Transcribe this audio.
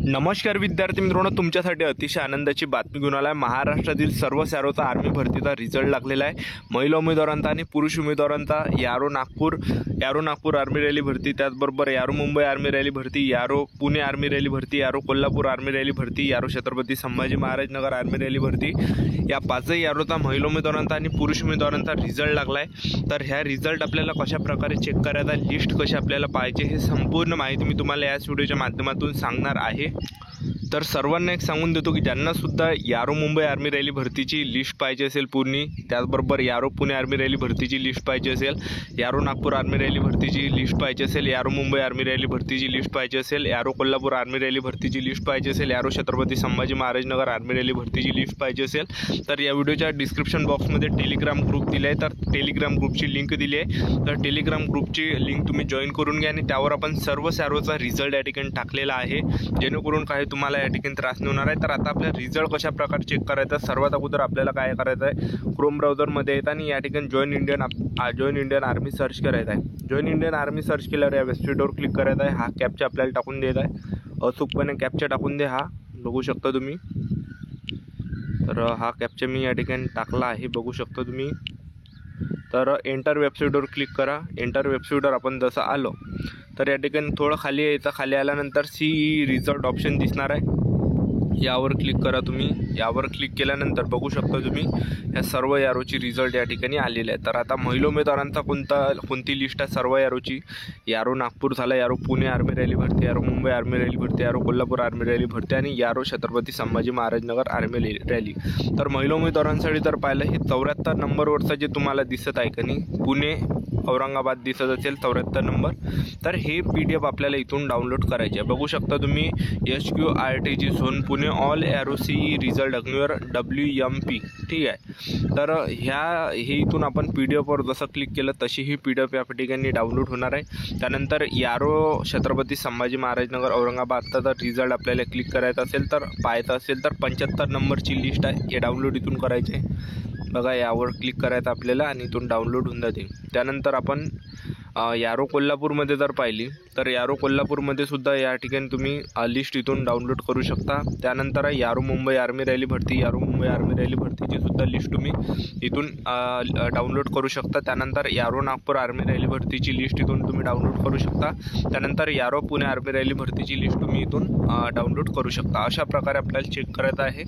नमस्कार विद्यार्थी मित्रांनो, तुमच्यासाठी अतिशय आनंदाची बातमी घेऊन आला आहे। महाराष्ट्रातील सर्व सॅरोचा आर्मी भरतीचा रिझल्ट लागलेला आहे। महिला उमेदवारांचा आणि पुरुष उमेदवारांचा यारो नागपूर आर्मी रॅली भरती, त्याचबरोबर यारो मुंबई आर्मी रॅली भरती, यारो पुणे आर्मी रॅली भरती, यारो कोल्हापूर आर्मी रॅली भरती, यारो छत्रपती संभाजी महाराज नगर आर्मी रॅली भरती, या पाचही यारोचा महिला उमेदवारांचा आणि पुरुष उमेदवारांचा रिझल्ट लागला आहे। तर ह्या रिझल्ट आपल्याला कशा प्रकारे चेक करायचा, लिस्ट कशी आपल्याला पाहिजे, हे संपूर्ण माहिती मी तुम्हाला याच व्हिडिओच्या माध्यमातून सांगणार आहे। तर सर्वांना एक सांगून देतो की ज्यांना सुद्धा यारो मुंबई आर्मी रॅली भरतीची लिस्ट पाहिजे असेल पूर्ण, त्याचबरोबर यारो पुणे आर्मी रॅली भरतीची लिस्ट पाहिजे असेल, यारो नागपूर आर्मी रॅली भरतीची लिस्ट पाहिजे असेल, यारो मुंबई आर्मी रॅली भरतीची लिस्ट पाहिजे असेल, यारो कोल्हापूर आर्मी रॅली भरतीची लिस्ट पाहिजे असेल, यारो छत्रपती संभाजी महाराज नगर आर्मी रॅली भरतीची लिस्ट पाहिजे असेल, तर या व्हिडिओच्या डिस्क्रिप्शन बॉक्समध्ये टेलिग्राम ग्रुप दिला आहे। तर टेलिग्राम ग्रुपची लिंक दिली आहे। तर टेलिग्राम ग्रुपची लिंक तुम्ही जॉईन करून घ्या आणि त्यावर आपण सर्व सॅरोचा रिझल्ट या ठिकाणी टाकलेला आहे, जेणेकरून काही तुम्हाला या ठिकाणी त्रास नाही होणार आहे। तर आता आपल्या रिझल्ट कशा प्रकारे चेक करायचा, सर्वात अगोदर आपल्याला काय करायचं आहे, क्रोम ब्राउझरमध्ये येत आणि या ठिकाणी जॉईन इंडियन आर्मी सर्च करायचं आहे। जॉईन इंडियन आर्मी सर्च केल्यावर या वेबसाईटवर क्लिक करायचं आहे। हा कॅप्चा आपल्याला टाकून द्यायचा आहे, अचूकपणे कॅप्चा टाकून दे, हा बघू शकता तुम्ही। तर हा कॅप्चा मी या ठिकाणी टाकला आहे, बघू शकता तुम्ही। तर एंटर वेबसाईटवर क्लिक करा। एंटर वेबसाईटवर आपण जसं आलो तर या ठिकाणी थोडं खाली यायचं, खाली आल्यानंतर CE रिझल्ट ऑप्शन दिसणार आहे, यावर क्लिक करा तुम्ही। यावर क्लिक केल्यानंतर बघू शकता तुम्ही या सर्व यारोची रिझल्ट या ठिकाणी आलेले आहे। तर आता महिला उमेदवारांचा कोणती लिस्ट आहे सर्व यारोची, यारो नागपूर झाला, यारो पुणे आर्मी रॅली भरती, यारो मुंबई आर्मी रॅली भरती, यारो कोल्हापूर आर्मी रॅली भरती आणि यारो छत्रपती संभाजी महाराज नगर आर्मी रॅली। तर महिला उमेदवारांसाठी जर पाहिलं, हे 74 नंबरवरचं जे तुम्हाला दिसत आहे का नाही, पुणे औरंगाबाद दिसत असेल 74 नंबर, तर हे PDF आपल्याला इथून डाउनलोड करायचे आहे। बघू शकता तुम्ही SQRTG झोन पुणे ऑल एरो CE रिझल्ट अग्निवर WMP, ठीक आहे। तर हे इथून आपण PDF जसं क्लिक केलं तशी ही PDF या ठिकाणी डाउनलोड होणार आहे। त्यानंतर यारो छत्रपती संभाजी महाराज नगर औरंगाबादचा जर रिझल्ट आपल्याला क्लिक करायचा असेल, तर पाहायचा असेल, तर 75 नंबरची लिस्ट आहे, हे डाउनलोड इथून करायचे आहे। बघा, यावर क्लिक करायचं आपल्याला आणि इथून डाउनलोड होऊन जाते। त्यानंतर आपण यारो कोल्हापूरमध्ये जर पाहिली, तर यारो कोल्हापूरमध्ये सुद्धा या ठिकाणी तुम्ही लिस्ट इथून डाउनलोड करू शकता। त्यानंतर यारो मुंबई आर्मी रॅली भरती, यारो मुंबई आर्मी रॅली भरतीची सुद्धा लिस्ट तुम्ही इथून डाउनलोड करू शकता। त्यानंतर यारो नागपूर आर्मी रॅली भरतीची लिस्ट इथून तुम्ही डाउनलोड करू शकता। त्यानंतर यारो पुणे आर्मी रॅली भरतीची लिस्ट तुम्ही इथून डाउनलोड करू शकता। अशा प्रकारे आपल्याला चेक करायचं आहे।